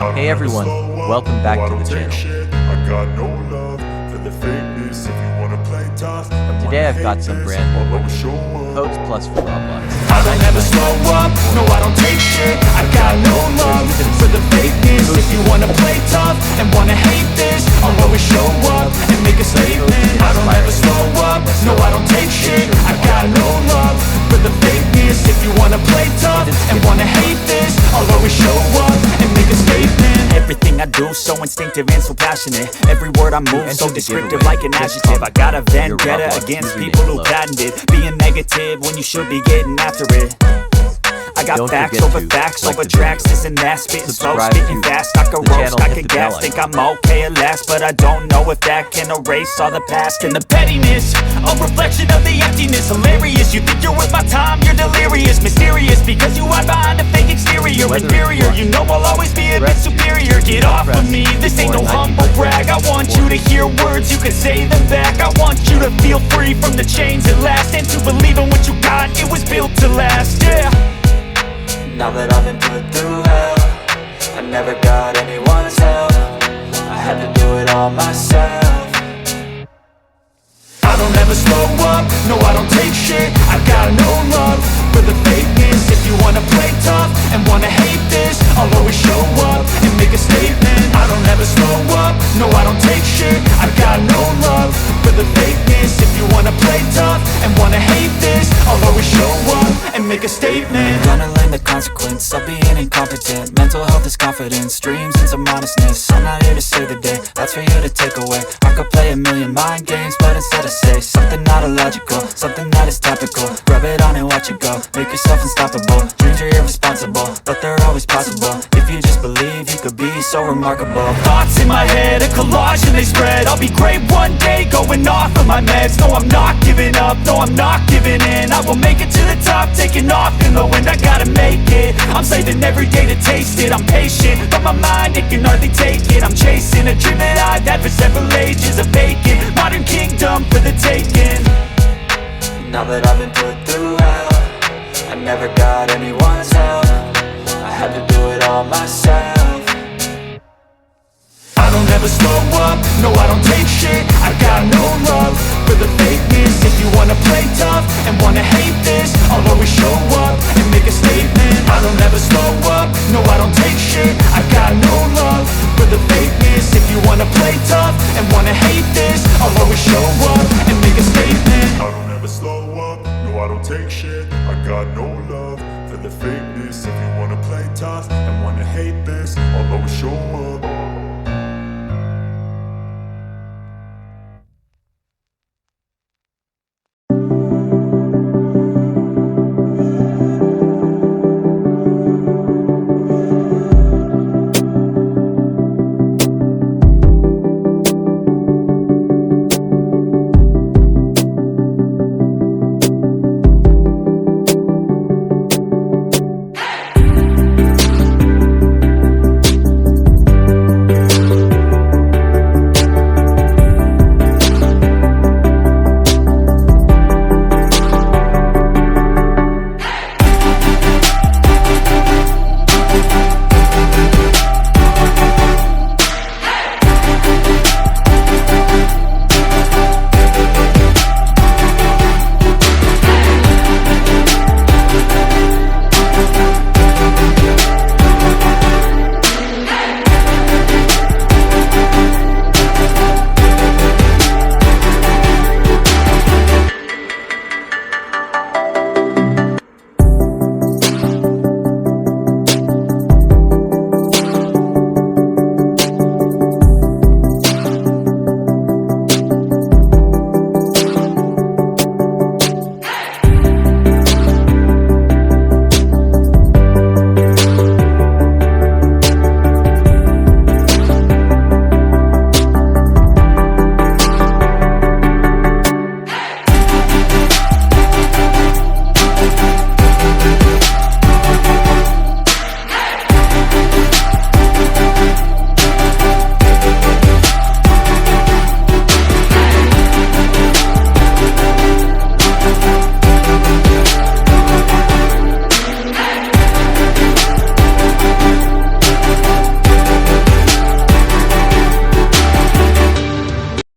Hey everyone, welcome back to the channel. Today I've got some brand new codes plus for Roblox. I don't ever slow up, no I don't take shit. I got no love for the fakeness. If you wanna play tough and wanna hate this, I'll always show up and make a statement. I don't ever slow up, no I don't take shit. I got no love for the fakeness. If you wanna play tough and wanna hate this, I'll always show up and make a statement. Everything I do so instinctive and so passionate. Every word I move so descriptive like an adjective. I got a vendetta against people who patented being negative when you should be getting after it. I got facts over tracks, this and that, spitting slow, spitting fast. I can roast, I can gas, think I'm okay at last, but I don't know if that can erase all the past. And the pettiness, a reflection of the emptiness. Hilarious, you think you're worth my time, you're delirious. Mysterious, because you hide behind a fake exterior. Inferior, you know I'll always be a bit superior. Get off of me, this ain't no humble brag. I want you to hear words, you can say them back. I want you to feel free from the chains at last, and to believe in what you got, it was built to last, yeah. Now that I've been put through hell, I never got anyone's help. I had to do it all myself. I don't ever slow up, no I don't take shit. I got no love for the fakeness. If you wanna play tough and wanna hate this, I'll always show up and make a statement. I don't ever slow up, no I don't take shit. I got no love for the fakeness. If you wanna play tough and wanna hate this, I'll always show up and make a statement. Gonna learn the consequence of being incompetent. Mental health is confidence, dreams and some honestness. I'm not here to save the day, that's for you to take away. I could play a million mind games, but instead I say something not illogical, something that is topical. Rub it on and watch it go, make yourself unstoppable. Dreams are irresponsible, but they're always possible. If you just believe, you could be so remarkable. Thoughts in my head, a collage and they spread. I'll be great one day, going off of my meds. No, I'm not giving up, no, I'm not giving in. I will make it to the top, taking off in the wind. I gotta make it, I'm saving every day to taste it. I'm patient, but my mind, it can hardly take it. I'm chasing a dream that I've had for several ages. A vacant, modern kingdom for the taking. Now that I've been put through hell, I never got anyone's help. I had to do it all myself. I don't ever slow up, no I don't take shit. I got no love for the fakeness. If you wanna play tough and wanna hate this, I'll always show up and make a statement. I don't ever slow up, no I don't take shit. I got no love for the fakeness. If you wanna play tough and wanna hate this, I'll always show up and make a statement. I don't ever slow up, no I don't take shit. I got no love for the fakeness. If you wanna play tough and wanna hate this, I'll always show up